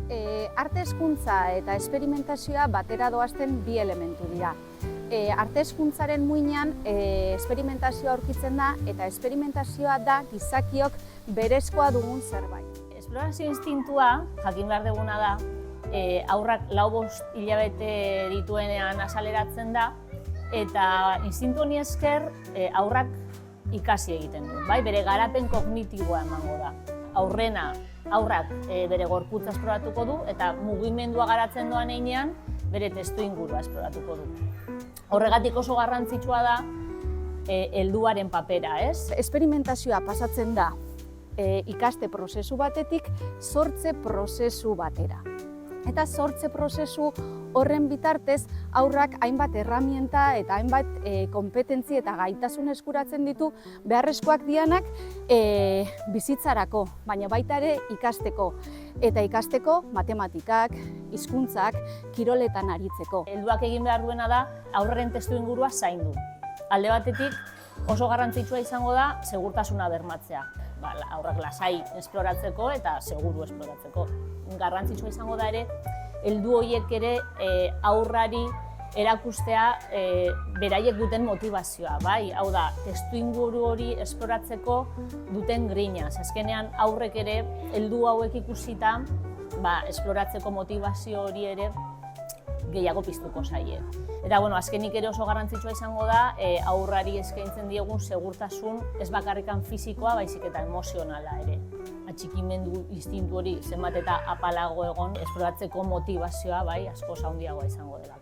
Arte hezkuntza eta esperimentazioa batera doazten bi elementu dira. Arte hezkuntzaren muinean esperimentazioa aurkitzen da eta esperimentazioa da gizakiok berezkoa dugun zerbait. Esplorazio instintua, jakin behar duguna da, haurrak 4-5 hilabete dituenean azaleratzen da eta instintu honi esker haurrak ikasi egiten du, bai? Bere garapen kognitiboa emango da. Haurrak bere gorputza esploratuko du eta mugimendua garatzen doan heinean bere testuingurua esploratuko du. Horregatik oso garrantzitsua da helduaren papera, ez? Esperimentazioa pasatzen da ikaste prozesu batetik sortze prozesu batera. Eta sortze prozesu horren bitartez haurrak hainbat erramienta eta hainbat konpetentzi eta gaitasun eskuratzen ditu beharrezkoak dianak bizitzarako, baina baita ere ikasteko. Eta ikasteko matematikak, hizkuntzak, kiroletan aritzeko. Helduak egin behar duena da haurren testuingurua zaindu. Alde batetik oso garrantzitsua izango da segurtasuna bermatzea. Haurrak lasai esploratzeko eta seguru esploratzeko. Garrantzitsua izango da ere, heldu horiek ere haurrari erakustea beraiek duten motivazioa, bai? Hau da, testuinguru hori esploratzeko duten grina. Azkenean haurrek ere heldu hauek ikusita esploratzeko motivazio hori ere gehiago piztuko zaie. Eta azkenik ere oso garrantzitsua izango da haurrari eskaintzen diegun segurtasun ez bakarrikan fisikoa, baizik eta emozionala ere. Atxikimendu instintu hori zenbat eta apalago egon esploratzeko motivazioa askoz handiagoa izango dela.